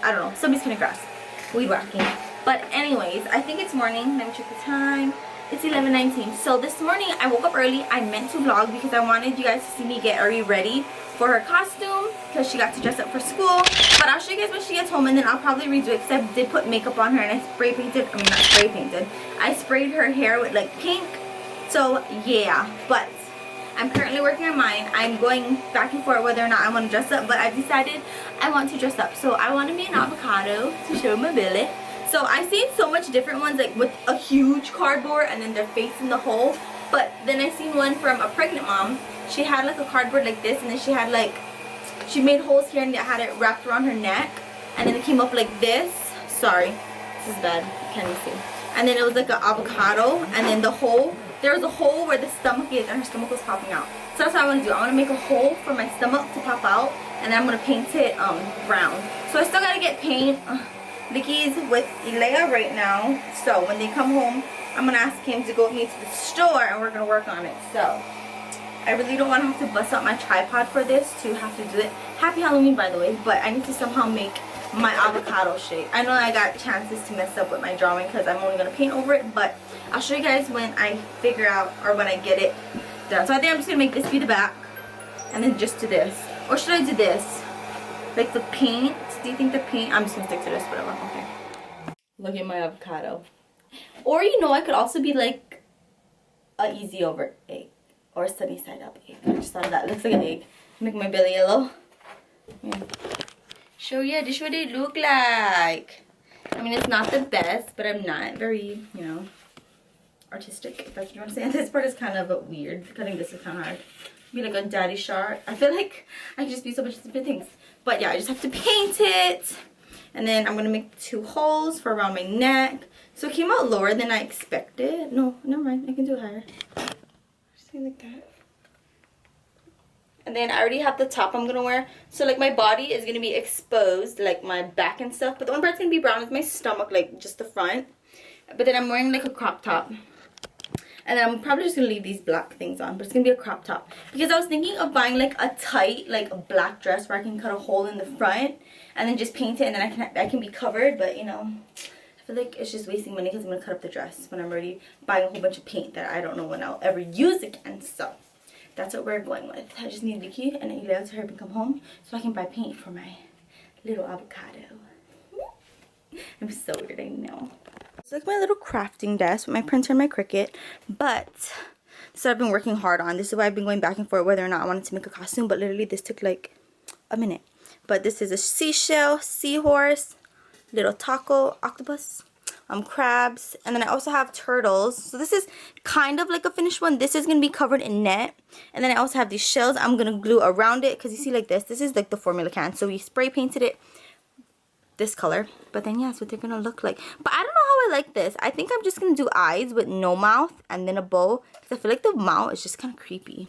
I don't know, somebody's cutting grass, weed whacking. But anyways, I think it's morning. Let me check the time. It's 11:19. So this morning I woke up early. I meant to vlog because I wanted you guys to see me get Ari ready for her costume because she got to dress up for school. But I'll show you guys when she gets home, and then I'll probably redo it because I did put makeup on her and I spray painted, I mean not spray painted, I sprayed her hair with like pink. So yeah, but I'm currently working on mine. I'm going back and forth whether or not I want to dress up, but I've decided I want to dress up. So I want to be an avocado to show my belly. So I've seen so much different ones, like with a huge cardboard and then their face in the hole. But then I seen one from a pregnant mom. She had like a cardboard like this, and then she had like, she made holes here and had it wrapped around her neck, and then it came up like this. Sorry, this is bad, can't even see. And then it was like an avocado, and then the hole, there was a hole where the stomach is, and her stomach was popping out. So that's what I want to do. I want to make a hole for my stomach to pop out, and then I'm going to paint it brown. So I still got to get paint. Vicky's with Elea right now, so when they come home I'm gonna ask him to go with me to the store and we're gonna work on it. So I really don't want to have to bust out my tripod for this to have to do it. Happy Halloween, by the way, but I need to somehow make my avocado shape. I know I got chances to mess up with my drawing because I'm only gonna paint over it, but I'll show you guys when I figure out, or when I get it done. So I think I'm just gonna make this be the back and then just do this, or should I do this like the paint? Do you think the paint? I'm just gonna stick to this, whatever. Okay. Look at my avocado. Or you know, I could also be like a easy over egg or a sunny side up egg. I just thought of that. It looks like an egg. Make my belly yellow. Yeah. So yeah, this is what it look like. I mean, it's not the best, but I'm not very, you know, artistic, if that's what you want to say. And this part is kind of weird. Cutting this is kind of hard. Be like a daddy shark. I feel like I can just be so much different things. But yeah, I just have to paint it. And then I'm going to make 2 holes for around my neck. So it came out lower than I expected. No, never mind. I can do it higher. Just like that. And then I already have the top I'm going to wear. So like my body is going to be exposed, like my back and stuff. But the only part's going to be brown is my stomach, like just the front. But then I'm wearing like a crop top. And then I'm probably just going to leave these black things on. But it's going to be a crop top. Because I was thinking of buying like a tight, like a black dress where I can cut a hole in the front. And then just paint it, and then I can be covered. But you know, I feel like it's just wasting money because I'm going to cut up the dress when I'm already buying a whole bunch of paint that I don't know when I'll ever use again. So that's what we're going with. I just need Vicky and Elea to hurry up and come home so I can buy paint for my little avocado. I'm so weird, I know. It's like my little crafting desk with my printer and my Cricut. But this is what I've been working hard on. This is why I've been going back and forth whether or not I wanted to make a costume. But literally this took like a minute. But this is a seashell, seahorse, little taco, octopus, crabs, and then I also have turtles. So this is kind of like a finished one. This is going to be covered in net. And then I also have these shells I'm going to glue around it because you see like this is like the formula can. So we spray painted it this color. But then yeah, that's what they're going to look like. But I don't know how I like this. I think I'm just going to do eyes with no mouth and then a bow because I feel like the mouth is just kind of creepy.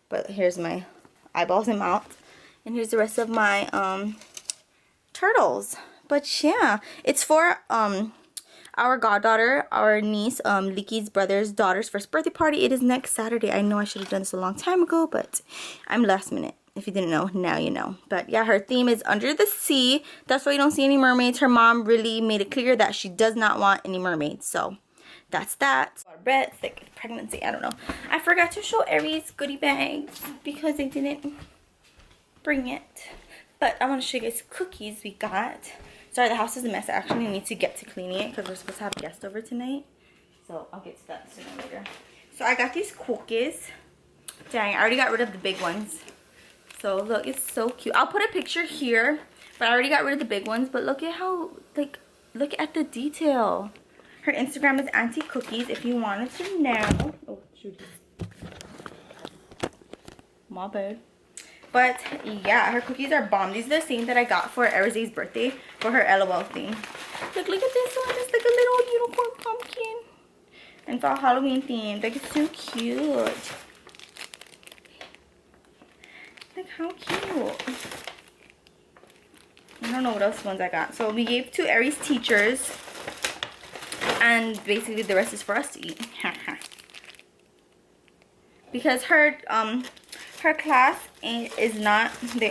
But here's my eyeballs and mouth. And here's the rest of my turtles. But yeah, it's for our goddaughter, our niece, Leaky's brother's daughter's first birthday party. It is next Saturday. I know I should have done this a long time ago, but I'm last minute. If you didn't know, now you know. But yeah, her theme is under the sea. That's why you don't see any mermaids. Her mom really made it clear that she does not want any mermaids. So that's that. Bread, like pregnancy, I don't know. I forgot to show Aries goodie bags because they didn't bring it. But I want to show you guys cookies we got. Sorry, the house is a mess. I actually need to get to cleaning it because we're supposed to have guests over tonight. So I'll get to that sooner or later. So I got these cookies. Dang, I already got rid of the big ones. So look, it's so cute. I'll put a picture here, but I already got rid of the big ones. But look at how, like, look at the detail. Her Instagram is Auntie Cookies if you wanted to know. Oh, shoot. My bad. But yeah, her cookies are bomb. These are the same that I got for Arize's birthday for her LOL thing. Look at this one. It's like a little unicorn pumpkin. And it's all Halloween themed. Like, it's so cute. Like, how cute. I don't know what else ones I got. So we gave to Aries teachers. And basically the rest is for us to eat. Because her class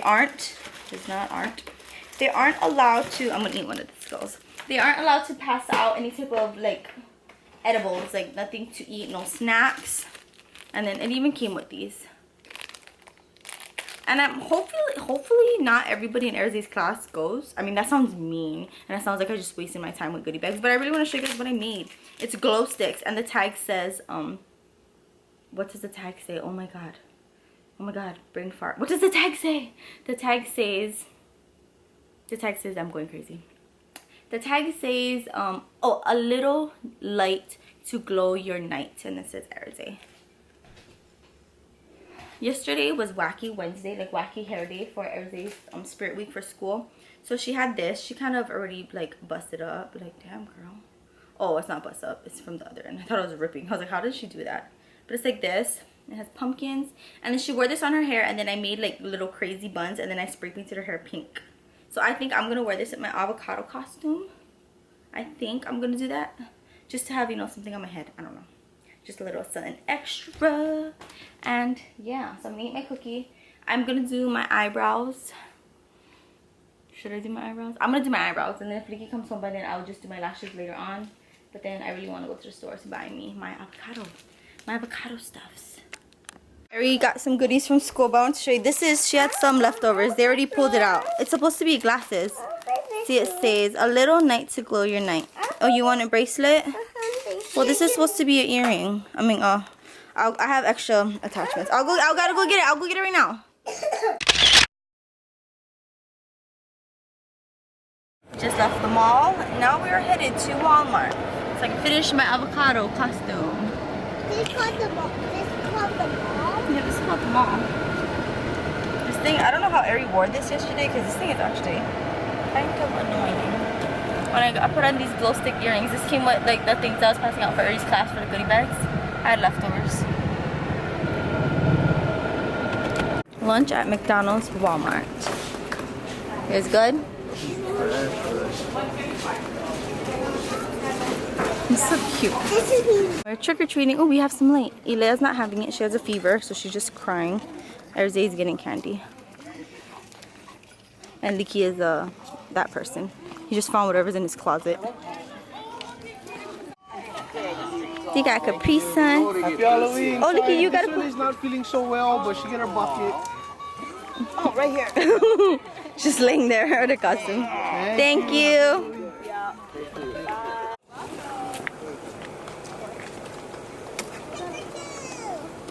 aren't they aren't allowed to, I'm gonna eat one of the skulls. They aren't allowed to pass out any type of like edibles, like nothing to eat, no snacks. And then it even came with these. And I'm hopefully not everybody in Erze's class goes. I mean, that sounds mean, and that sounds like I just wasted my time with goodie bags, but I really want to show you guys what I made. It's glow sticks, and the tag says what does the tag say? Oh my god, brain fart. What does the tag say? The tag says I'm going crazy. The tag says oh, a little light to glow your night, and it says Erze. Yesterday was Wacky Wednesday, like Wacky Hair Day for Erze's Spirit Week for school. So she had this. She kind of already like busted up. Like, damn girl. Oh, it's not busted up. It's from the other end. I thought it was ripping. I was like, how did she do that? But it's like this. It has pumpkins. And then she wore this on her hair. And then I made like little crazy buns. And then I spray painted her hair pink. So I think I'm going to wear this in my avocado costume. I think I'm going to do that. Just to have, you know, something on my head. I don't know. Just a little something extra. And yeah, so I'm gonna eat my cookie. I'm gonna do my eyebrows. Should I do my eyebrows? I'm gonna do my eyebrows, and then if Ricky comes home by then, I'll just do my lashes later on. But then I really want to go to the store to buy me my avocado stuffs. I already got some goodies from school, but I want to show you. She had some leftovers. They already pulled it out. It's supposed to be glasses. See, it says a little night to glow your night. Oh, you want a bracelet? Well, this is supposed to be an earring. I mean, I have extra attachments. I gotta go get it. I'll go get it right now. Just left the mall. Now we are headed to Walmart so I can finish my avocado costume. This is called the mall. Yeah, this is called the mall. This thing, I don't know how Ari wore this yesterday because this thing is actually kind of annoying. When I put on these glow stick earrings, this came with like the things I was passing out for Ari's class for the goodie bags. I had leftovers. Lunch at McDonald's, Walmart. It was good? It's so cute. We're trick-or-treating. Oh, we have some late. Elia's not having it. She has a fever, so she's just crying. Erze's getting candy. And Liki is that person. He just found whatever's in his closet. You got Capri Sun. Happy Halloween. Oh, Liki, you got a... She's not feeling so well, but she got her bucket. Oh, right here. Just laying there, her costume. Thank you.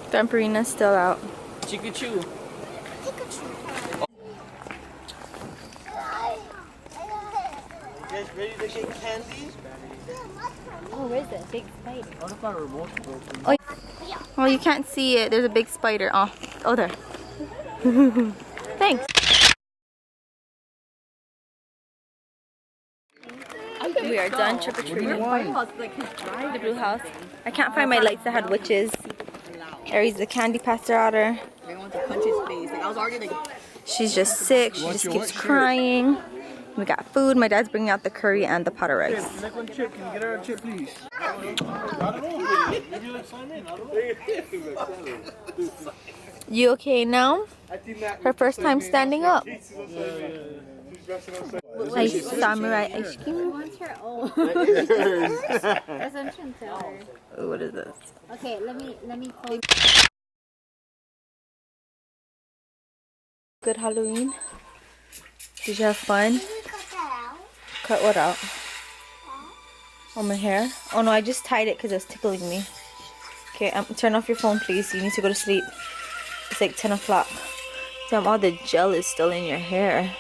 Vampirina's still out. Chikachu. You guys ready to get candy? Oh, where's the big spider? I thought our remote was broken. Oh, well, you can't see it. There's a big spider. Oh, there. Thanks. We are done trick-or-treating. The blue house. I can't find my lights that had witches. Aries the candy pastor out her. She's just sick. She just keeps crying. We got food. My dad's bringing out the curry and the pot of rice. Can you get her a chip, please? You okay now? Her first time standing up. Nice samurai ice cream. Wants her own. That's what I'm trying to tell her. Ooh, what is this? Okay, let me close. Good Halloween. Did you have fun? Cut what out? Oh, my hair? Oh no, I just tied it because it was tickling me. Okay, turn off your phone, please. You need to go to sleep. It's like 10 o'clock. Damn, all the gel is still in your hair.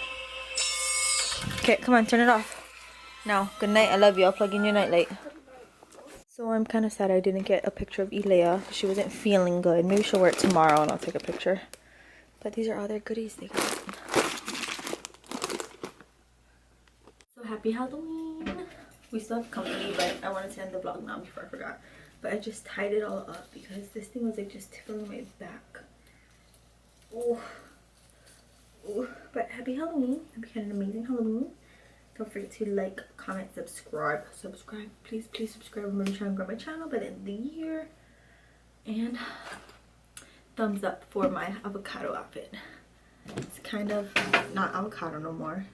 Okay, come on, turn it off. Now, good night. I love you. I'll plug in your nightlight. So I'm kind of sad I didn't get a picture of Elea. She wasn't feeling good. Maybe she'll wear it tomorrow and I'll take a picture. But these are all their goodies they got. So happy Halloween. We still have company, but I wanted to end the vlog now before I forgot. But I just tied it all up because this thing was like just tickling my back. Oh. Ooh. But happy Halloween. Hope you had an amazing Halloween. Don't forget to like, comment, subscribe. Please subscribe. I'm really trying to grow my channel by the end of the year. And thumbs up for my avocado outfit. It's kind of not avocado no more.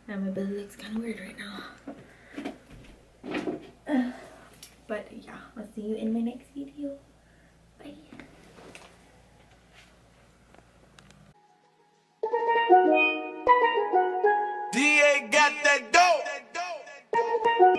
And my belly looks kind of weird right now. But yeah, I'll see you in my next